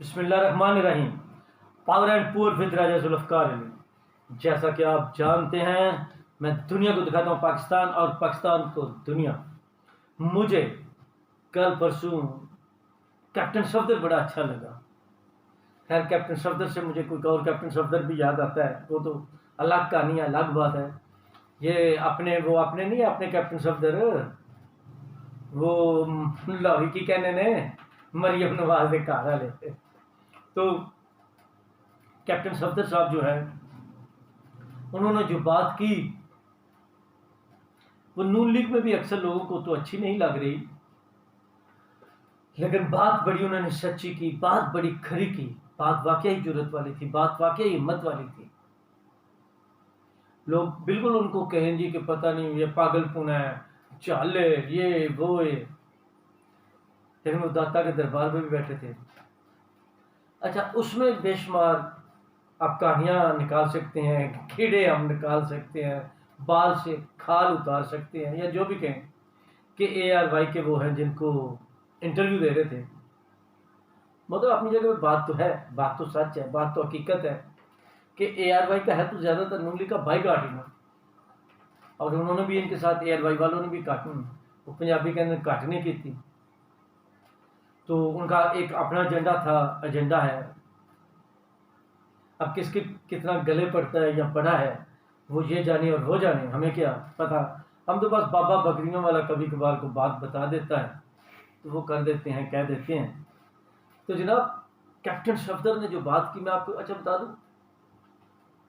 بسم اللہ الرحمن الرحیم۔ پاور اینڈ پور ود راجہ ذوالفقار علی۔ جیسا کہ آپ جانتے ہیں، میں دنیا کو دکھاتا ہوں پاکستان، اور پاکستان کو دنیا۔ مجھے کل پرسوں کیپٹن صفدر بڑا اچھا لگا۔ خیر، کیپٹن صفدر سے مجھے کوئی اور کیپٹن صفدر بھی یاد آتا ہے، وہ تو الگ کہانی ہے، الگ بات ہے۔ یہ اپنے نہیں، اپنے کیپٹن صفدر وہ لاہوری کی کہنے نے مریم نواز کے گھر والے۔ تو کیپٹن صفدر صاحب جو ہے، انہوں نے جو بات کی وہ نون لیگ میں بھی اکثر لوگوں کو تو اچھی نہیں لگ رہی، لیکن بات بڑی انہوں نے سچی کی، بات بڑی کھری کی، بات واقعی جرت والی تھی، بات واقعی ہمت والی تھی۔ لوگ بالکل ان کو کہیں گے کہ پتہ نہیں یہ پاگل پن ہے، چالے، یہ وہ ہے، لیکن وہ داتا کے دربار میں بھی بیٹھے تھے۔ اچھا، اس میں بے شمار آپ کہانیاں نکال سکتے ہیں، کیڑے ہم نکال سکتے ہیں، بال سے کھال اتار سکتے ہیں، یا جو بھی کہیں کہ اے آر وائی کے وہ ہیں جن کو انٹرویو دے رہے تھے۔ مطلب اپنی جگہ پہ بات تو ہے، بات تو سچ ہے، بات تو حقیقت ہے کہ اے آر وائی کا ہے تو زیادہ تر نون لیگ کا بائی کاٹ ہی نا، اور انہوں نے بھی ان کے ساتھ اے آر وائی والوں نے بھی کاٹنی، وہ پنجابی کے اندر کاٹنے کی تھی، تو ان کا ایک اپنا ایجنڈا ہے۔ اب کس کے کتنا گلے پڑتا ہے یا پڑا ہے وہ یہ جانے اور وہ جانے، ہمیں کیا پتا۔ ہم تو بس بابا بکریوں والا کبھی کبھار کو بات بتا دیتا ہے تو وہ کر دیتے ہیں، کہہ دیتے ہیں۔ تو جناب، کیپٹن صفدر نے جو بات کی، میں آپ کو اچھا بتا دوں،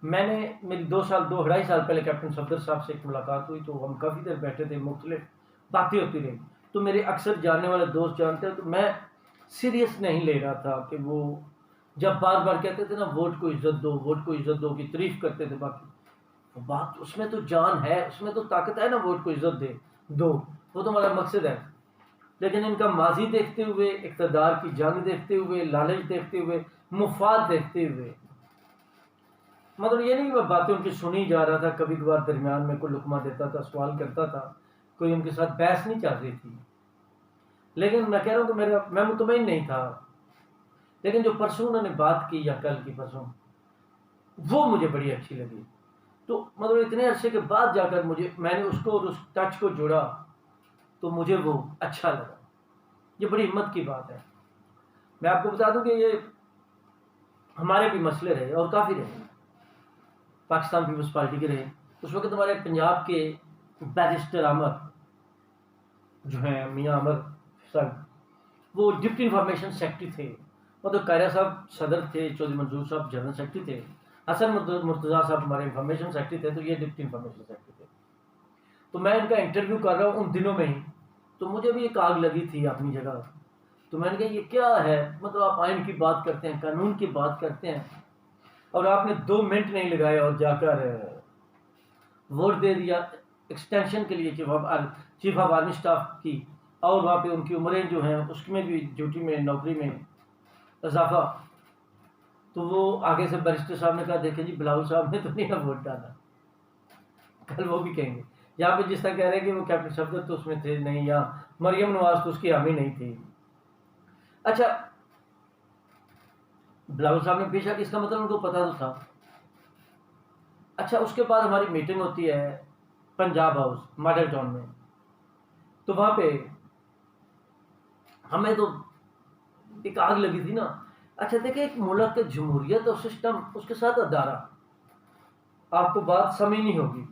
میں نے میری 2.5 سال پہلے کیپٹن صفدر صاحب سے ایک ملاقات ہوئی، تو ہم کافی دیر بیٹھے تھے، مختلف باتیں ہوتی رہی، تو میرے اکثر جاننے والے دوست جانتے ہیں، تو میں سیریس نہیں لے رہا تھا کہ وہ جب بار بار کہتے تھے نا ووٹ کو عزت دو، ووٹ کو عزت دو کی تعریف کرتے تھے، باقی بات اس میں تو جان ہے، اس میں تو طاقت ہے نا، ووٹ کو عزت دو، وہ تو ہمارا مقصد ہے۔ لیکن ان کا ماضی دیکھتے ہوئے، اقتدار کی جنگ دیکھتے ہوئے، لالچ دیکھتے ہوئے، مفاد دیکھتے ہوئے، مطلب یہ نہیں کہ میں باتیں ان کی سنی جا رہا تھا، کبھی کبھار درمیان میں کوئی لقمہ دیتا تھا، سوال کرتا تھا، کوئی ان کے ساتھ بحث نہیں چل رہی تھی، لیکن میں کہہ رہا ہوں کہ میں مطمئن نہیں تھا۔ لیکن جو پرسوں انہوں نے بات کی، یا کل کی پرسوں، وہ مجھے بڑی اچھی لگی۔ تو مطلب اتنے عرصے کے بعد جا کر میں نے اس کو اور اس ٹچ کو جوڑا، تو مجھے وہ اچھا لگا۔ یہ بڑی ہمت کی بات ہے۔ میں آپ کو بتا دوں کہ یہ ہمارے بھی مسئلے رہے، اور کافی رہے، پاکستان پیپلز پارٹی کے رہے۔ اس وقت ہمارے پنجاب کے بیرسٹر عامر جو ہیں، میاں عامر صاحب، وہ ڈپٹی انفارمیشن سیکرٹری تھے، مطلب قائرہ صاحب صدر تھے، چودھری منظور صاحب جنرل سیکرٹری تھے، حسن مرتضیٰ صاحب ہمارے انفارمیشن سیکرٹری تھے، تو یہ ڈپٹی انفارمیشن سیکرٹری تھے۔ تو میں ان کا انٹرویو کر رہا ہوں ان دنوں میں ہی، تو مجھے بھی ایک آگ لگی تھی اپنی جگہ۔ تو میں نے کہا یہ کیا ہے، مطلب آپ آئین کی بات کرتے ہیں، قانون کی بات کرتے ہیں، اور آپ نے 2 منٹ نہیں لگائے اور جا کر ووٹ دے دیا ایکسٹینشن کے لیے، چیف آف آرمی اسٹاف کی، اور وہاں پہ ان کی عمریں جو ہیں اس میں بھی ڈیوٹی میں، نوکری میں اضافہ۔ تو وہ آگے سے بیرسٹر صاحب نے کہا دیکھیں جی، بلاول صاحب نے تو نہیں نا ووٹ ڈالا، کل وہ بھی کہیں گے۔ یہاں پہ جس طرح کہہ رہے ہیں کہ وہ کیپٹن صفدر تو اس میں تھے نہیں، یا مریم نواز تو اس کی حامی نہیں تھی۔ اچھا، بلاول صاحب نے پیشہ کہ اس کا مطلب ان کو پتا تو تھا۔ اچھا، اس کے بعد ہماری میٹنگ ہوتی ہے پنجاب ہاؤس ماڈل ٹاؤن میں، تو وہاں پہ ہمیں تو ایک آگ لگی تھی نا۔ اچھا دیکھیں، ایک ملک کے جمہوریت اور سسٹم، اس کے ساتھ ادارہ، آپ کو بات سمجھنی ہوگی۔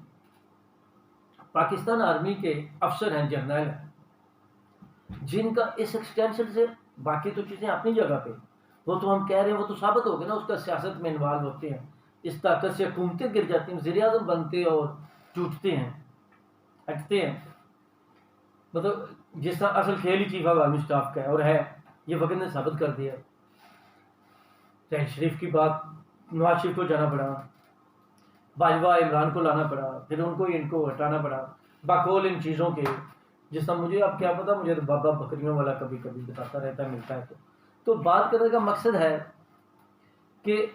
پاکستان آرمی کے افسر ہیں، جرنیل ہیں، جن کا اس ایکسٹینشن سے، باقی تو چیزیں اپنی جگہ پہ، وہ تو ہم کہہ رہے ہیں، وہ تو ثابت ہو گئے نا، اس کا سیاست میں انوالو ہوتے ہیں، اس طاقت سے حکومتیں گر جاتی ہیں، وزیر اعظم بنتے اور ٹوٹتے ہیں، ہٹتے ہیں۔ مطلب جس طرح اصل کھیل ہی چیف آف آرمی اسٹاف کا ہے، اور ہے، یہ وقت نے ثابت کر دیا۔ شہباز شریف کی بات، نواز شریف کو جانا پڑا، باجوہ عمران کو لانا پڑا، پھر ان کو ہٹانا پڑا، باقول ان چیزوں کے، جس طرح مجھے اب کیا پتا، مجھے تو بابا بکریوں والا کبھی کبھی بتاتا رہتا ہے، ملتا ہے تو بات کرنے کا مقصد ہے کہ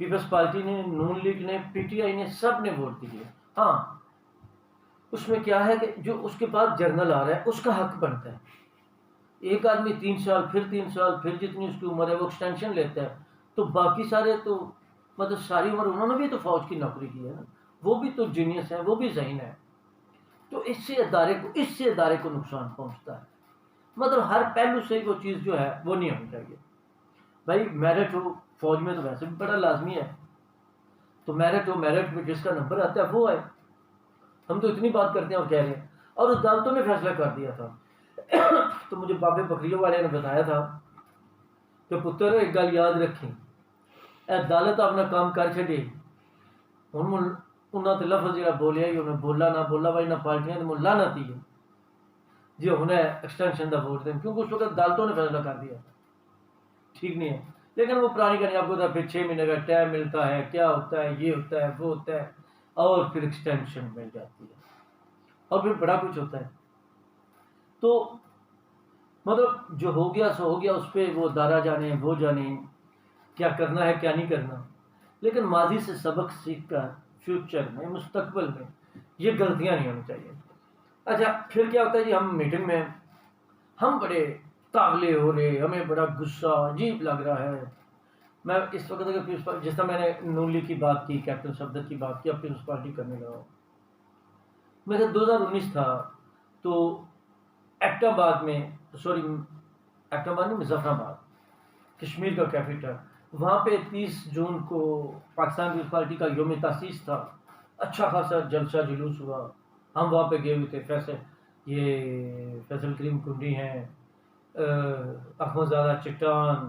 پیپلز پارٹی نے، نون لیگ نے، پی ٹی آئی نے، سب نے ووٹ دیے۔ ہاں، اس میں کیا ہے کہ جو اس کے بعد جرنل آ رہا ہے اس کا حق بنتا ہے، ایک آدمی 3 سال پھر 3 سال پھر جتنی اس کی عمر ہے وہ ایکسٹینشن لیتا ہے، تو باقی سارے تو مطلب ساری عمر انہوں نے بھی تو فوج کی نوکری کی ہے نا، وہ بھی تو جینیس ہے، وہ بھی ذہین ہے. تو اس سے ادارے کو نقصان پہنچتا ہے. مطلب ہر پہلو سے وہ چیز جو ہے وہ نہیں ہونی چاہیے. بھائی میرٹ ہو فوج میں تو ویسے بھی بڑا لازمی ہے، تو میرٹ میں جس کا نمبر آتا ہے وہ ہے. ہم تو اتنی بات کرتے ہیں اور کہہ رہے ہیں. اور عدالتوں نے فیصلہ کر دیا تھا. تو مجھے بابے بکریوں والے نے بتایا تھا کہ پتر ایک گل یاد رکھی، عدالت اپنا کام کر چڑی، ہوں انہوں نے لفظ جہاں بولیا ہی انہیں بولا نہ بولا بھائی نہ پارٹیاں تو لانا تھی جی انہیں ایکسٹینشن کا ووٹ دیں، کیونکہ اس وقت عدالتوں نے فیصلہ کر دیا تھا. ٹھیک نہیں ہے، لیکن وہ پرانی کرنی آپ کو پھر 6 مہینے کا ٹائم ملتا ہے، کیا ہوتا ہے، یہ ہوتا ہے وہ ہوتا ہے، اور پھر ایکسٹینشن مل جاتی ہے اور پھر بڑا کچھ ہوتا ہے. تو مطلب جو ہو گیا سو ہو گیا، اس پہ وہ ادارہ جانے وہ جانے کیا کرنا ہے کیا نہیں کرنا. لیکن ماضی سے سبق سیکھ کر فیوچر میں مستقبل میں یہ غلطیاں نہیں ہونی چاہیے. اچھا پھر کیا ہوتا ہے جی، ہم میٹنگ میں ہم بڑے تاغلے ہو رہے، ہمیں بڑا غصہ عجیب لگ رہا ہے. میں اس وقت جس طرح میں نے نون لیگ کی بات کی، کیپٹن صفدر کی بات کی، اب پیپلز پارٹی کرنے لگا. میرا 2019 تھا، تو ایبٹ آباد میں مظفر آباد کشمیر کا کیپٹل، وہاں پہ 30 جون کو پاکستان پیپلز پارٹی کا یوم تاسیس تھا. اچھا خاصا جلسہ جلوس ہوا. ہم وہاں پہ گئے ہوئے تھے. فیصل کریم کنڈی ہیں، احمد زادہ چٹان،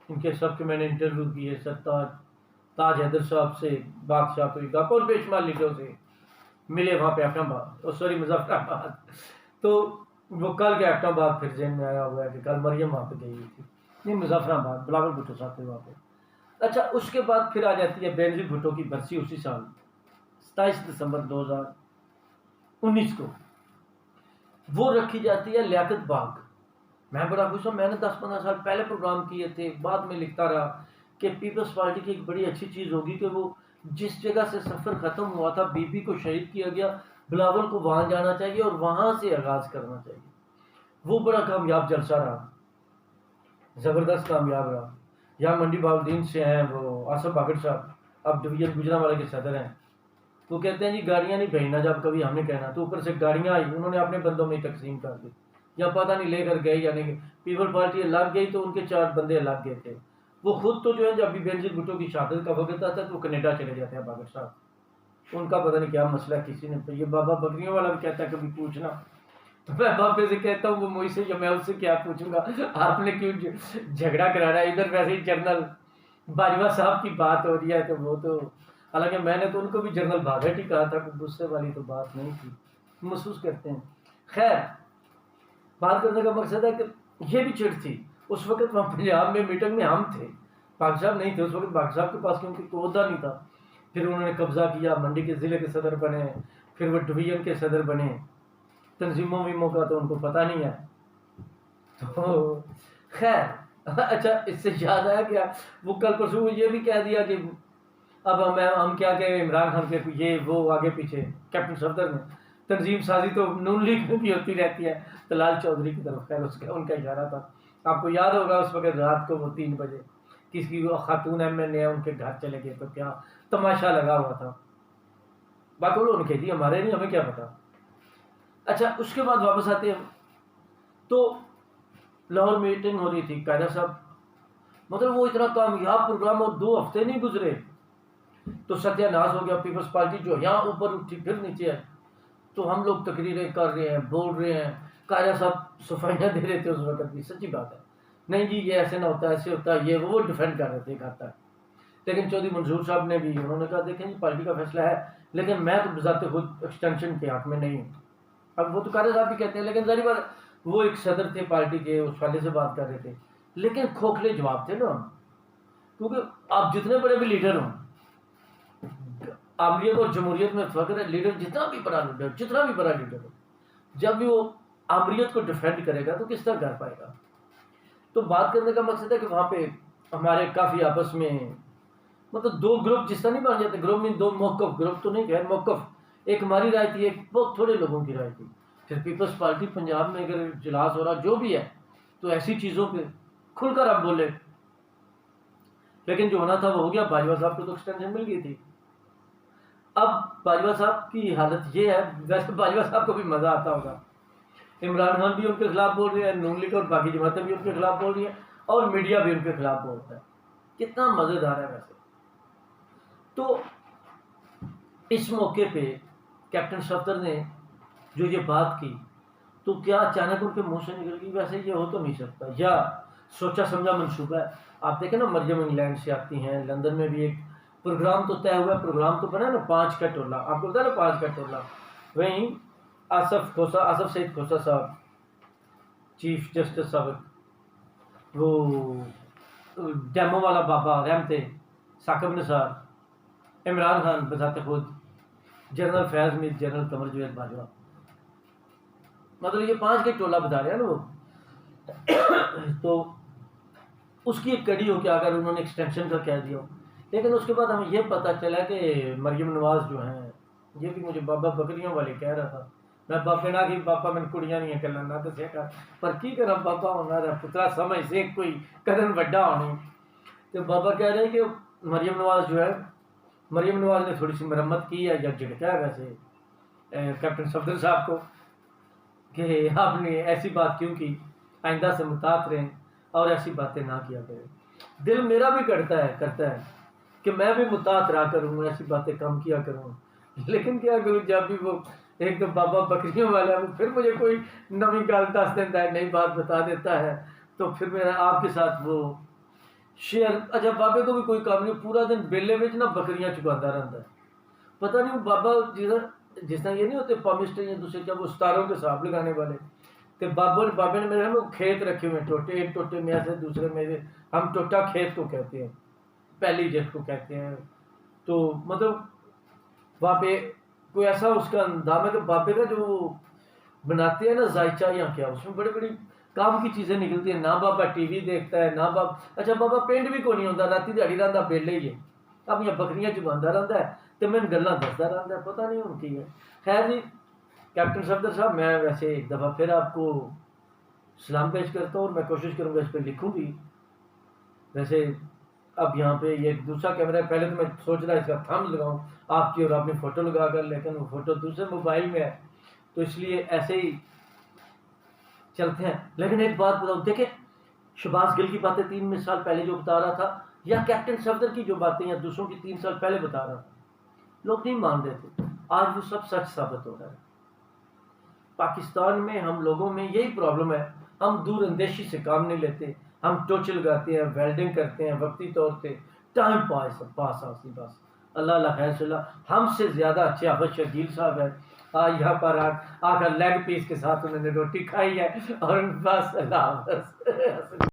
ان کے سب کے میں نے انٹرویو کیے. تاج حیدر صاحب سے بادشاہ تو اور بے شمار لیڈروں سے ملے وہاں پہ مظفر آباد. تو وہ کل کے ایبٹ آباد پھر ذہن میں آیا ہوا ہے کہ کل مریم وہاں پہ گئی ہوئی تھی. نہیں، مظفر آباد بلاول بھٹو صاحب تھے وہاں پہ. اچھا اس کے بعد پھر آ جاتی ہے بینظیر بھٹو کی برسی اسی سال 27 دسمبر 2019 کو. وہ رکھی جاتی ہے لیاقت باغ. میں بڑا خوش ہوں، میں نے 10-15 سال پہلے پروگرام کیے تھے، بعد میں لکھتا رہا کہ پیپلز پارٹی کی ایک بڑی اچھی چیز ہوگی کہ وہ جس جگہ سے سفر ختم ہوا تھا، بی بی کو شہید کیا گیا، بلاول کو وہاں جانا چاہیے اور وہاں سے آغاز کرنا چاہیے. وہ بڑا کامیاب جلسہ رہا، زبردست کامیاب رہا. یہاں منڈی بہاؤالدین سے ہیں وہ آصف باگڑ صاحب، اب ڈویژن گجرانوالے کے صدر ہیں. وہ کہتے ہیں جی گاڑیاں نہیں بھیجنا جب کبھی ہم نے کہنا، تو اوپر سے گاڑیاں آئی، انہوں نے اپنے بندوں میں تقسیم کر دی، یا پتہ نہیں لے کر گئے یا نہیں. پیپل پارٹی الگ گئی تو ان کے 4 بندے الگ گئے تھے. وہ خود تو جو ہے جب بھی بینظیر بھٹو کی شہادت کا وقت آتا ہے تو وہ کینیڈا چلے جاتے ہیں باگڑ صاحب. ان کا پتہ نہیں کیا مسئلہ، کسی نے یہ بابا بکریوں والا بھی کہتا ہے کبھی پوچھنا، تو میں بابے سے کہتا ہوں وہ مجھ سے یا میں اس سے کیا پوچھوں گا، آپ نے کیوں جھگڑا کرانا ہے. ادھر ویسے ہی جنرل باجوہ صاحب کی بات ہو رہی ہے، تو وہ تو حالانکہ میں نے تو ان کو بھی جنرل بھاگٹ ہی کہا تھا، کہ غصے والی تو بات نہیں تھی، محسوس کرتے ہیں. خیر بات کرنے کا مقصد ہے کہ یہ بھی چڑ تھی اس وقت. وہاں پنجاب میں میٹنگ میں ہم تھے، پاک صاحب نہیں تھے اس وقت. پاک صاحب کے پاس کیونکہ کوئی عہدہ نہیں تھا. پھر انہوں نے قبضہ کیا، منڈی کے ضلع کے صدر بنے، پھر وہ ڈویژن کے صدر بنے. تنظیموں ویموں کا تو ان کو پتہ نہیں ہے. تو خیر اچھا اس سے یاد آیا کہ وہ کل پرسوں یہ بھی کہہ دیا کہ اب ہم کیا کہیں عمران خان کے یہ وہ آگے پیچھے. کیپٹن صفدر نے تنظیم سازی تو نون لیگ میں بھی ہوتی رہتی ہے، طلال چودھری کی طرف. خیر اس کا ان کا اشارہ تھا. آپ کو یاد ہوگا اس وقت رات کو وہ 3 بجے کسی وہ خاتون ایم ان کے گھر چلے گئے تو کیا تماشا لگا ہوا تھا. باقی انہوں نے جی ہمارے نہیں، ہمیں کیا پتا. اچھا اس کے بعد واپس آتے ہیں تو لاہور میٹنگ ہو رہی تھی. قائدہ صاحب مطلب وہ اتنا کامیاب پروگرام اور 2 ہفتے نہیں گزرے تو ستیہ ناش ہو گیا. پیپلز پارٹی جو یہاں اوپر اٹھی پھر نیچے ہے. تو ہم لوگ تقریریں کر رہے ہیں، بول رہے ہیں. قائدہ صاحب صفائیاں دے رہے تھے اس وقت بھی، سچی بات ہے. نہیں جی یہ ایسے نہ ہوتا، ایسے ہوتا، یہ وہ ڈیفینڈ کر رہے تھے کہتا ہے. لیکن چودھری منظور صاحب نے بھی انہوں نے کہا دیکھیں جی پارٹی کا فیصلہ ہے، لیکن میں تو بذات خود ایکسٹینشن کے حق میں نہیں ہوں. اب وہ تو قائدہ صاحب بھی کہتے ہیں، لیکن ظاہر بات وہ ایک صدر تھے پارٹی کے، اس والے سے بات کر رہے تھے. لیکن کھوکھلے جواب تھے نا، کیونکہ آپ جتنے بڑے بھی لیڈر ہوں، عامریت اور جمہوریت میں فرق ہے. لیڈر جتنا بھی بڑا لیڈر ہو، جب بھی وہ عامریت کو ڈیفینڈ کرے گا تو کس طرح کر پائے گا. تو بات کرنے کا مقصد ہے کہ وہاں پہ ہمارے کافی آپس میں مطلب 2 گروپ جس طرح نہیں بن جاتے. گروپ میں 2 موقف، گروپ تو نہیں خیر موقف. ایک ہماری رائے تھی، ایک بہت تھوڑے لوگوں کی رائے تھی. پھر پیپلز پارٹی پنجاب میں اگر اجلاس ہو رہا جو بھی ہے تو ایسی چیزوں پہ کھل کر اب بولے. لیکن جو ہونا تھا وہ ہو گیا. باجوہ صاحب کو تو ایکسٹینشن مل گئی تھی. اب باجوہ صاحب کی حالت یہ ہے, ویسے باجوہ صاحب کو بھی مزہ آتا ہوگا, عمران خان بھی ان کے خلاف بول رہے ہیں, نون لیگ اور باقی جماعتیں بھی ان کے خلاف بول رہی ہیں, اور میڈیا بھی ان کے خلاف بولتا ہے. کتنا مزیدار ہے ویسے. تو اس موقع پہ کیپٹن صفدر نے جو یہ بات کی تو کیا اچانک ان کے منہ سے نکل گئی؟ ویسے یہ ہو تو نہیں سکتا, یا سوچا سمجھا منصوبہ ہے. آپ دیکھیں نا, مریم انگلینڈ سے آتی ہیں, لندن میں بھی ایک پروگرام تو طے ہوا ہے, پروگرام تو بنا نا 5 کا ٹولہ, آپ کو بتا نا 5 کا ٹولہ. وہیں آصف سعید کھوسہ صاحب, چیف جسٹس صاحب, وہ ڈیمو والا بابا رحمتے, ثاقب نثار, عمران خان بذات خود, جنرل فیض میر, جنرل قمر جاوید باجوہ, مطلب یہ 5 کے ٹولہ بتا رہے ہیں نا وہ. تو اس کی ایک کڑی ہو کہ اگر انہوں نے ایکسٹینشن کا کہہ دیا ہو. لیکن اس کے بعد ہمیں یہ پتہ چلا کہ مریم نواز جو ہیں, یہ بھی مجھے بابا بکریوں والے کہہ رہا تھا, میں باپے نہ کہ باپا میں کڑیاں نہیں کلن نہ دسیا کر, پر کی کرا بابا ہونا رہا پترا سمجھ سے کوئی قدم وڈا ہونی. تو بابا کہہ رہے ہیں کہ مریم نواز جو ہے, مریم نواز نے تھوڑی سی مرمت کی ہے, یا جھڑکا ہے ویسے کیپٹن صفدر صاحب کو کہ آپ نے ایسی بات کیوں کی, آئندہ سے محتاط رہیں اور ایسی باتیں نہ کیا کریں. دل میرا بھی کرتا ہے کہ میں بھی محتاط رہا کروں, ایسی باتیں کم کیا کروں, لیکن کیا کروں, جب بھی وہ ایک تو بابا بکریوں والا ہے, پھر مجھے کوئی نئی گال دس دیتا ہے, نئی بات بتا دیتا ہے, تو پھر میرا آپ کے ساتھ وہ شیئر. اچھا, بابے کو بھی کوئی کام نہیں, پورا دن بیلے میں نا بکریاں چکاتا رہتا ہے. پتہ نہیں بابا جس طرح یہ نہیں ہوتے پامسٹر یا دوسرے کیا, وہ ستاروں کے حساب لگانے والے, کہ بابے نے میرے ہم کھیت رکھے ہوئے ہیں, ٹوٹے, ایک ٹوٹے میں سے دوسرے میں سے, ہم ٹوٹا کھیت کو کہتے ہیں, پہلی جس کو کہتے ہیں. تو مطلب وہاں پہ کوئی ایسا اس کا اندام ہے کہ بابے کا جو بناتے ہیں نا ذائچہ یا کیا, اس میں بڑی بڑی کام کی چیزیں نکلتی ہیں. نہ بابا ٹی وی دیکھتا ہے, نہ بابا, اچھا بابا پینٹ بھی کوئی نہیں ہوتا, راتی دیہڑی رہتا بیلے ہی ہے, اب یہ بکریاں چباندہ رہتا ہے, تو میں گلاں دستا رہتا ہے, پتہ نہیں ان کی ہے. خیر جی, کیپٹن صفدر صاحب, میں ویسے ایک دفعہ پھر آپ کو سلام پیش کرتا ہوں, اور میں کوشش کروں گا اس پہ لکھوں بھی. ویسے اب یہاں پہ یہ دوسرا کیمرہ ہے, پہلے تو میں سوچ رہا اس کا تھم لگاؤں آپ کی اور اپنی فوٹو لگا کر, لیکن وہ فوٹو دوسرے موبائل میں ہے, تو اس لیے ایسے ہی چلتے ہیں. لیکن ایک بات بتاؤ, دیکھیں شہباز گل کی باتیں 3 سال پہلے جو بتا رہا تھا, یا کیپٹن صفدر کی جو باتیں یا دوسروں کی 3 سال پہلے بتا رہا تھا, لوگ نہیں مان رہے تھے. آج وہ سب سچ ثابت ہو رہا ہے. پاکستان میں ہم لوگوں میں یہی پرابلم ہے, ہم دور اندیشی سے کام نہیں لیتے, ہم ٹوچ لگاتے ہیں, ویلڈنگ کرتے ہیں وقتی طور پہ, ٹائم پاس آتی بس. اللہ خیر صلی اللہ, ہم سے زیادہ اچھے حافظ شکیل صاحب ہیں, آج یہاں پر آ کر لیگ پیس کے ساتھ انہوں نے روٹی کھائی ہے, اور بس اللہ حافظ.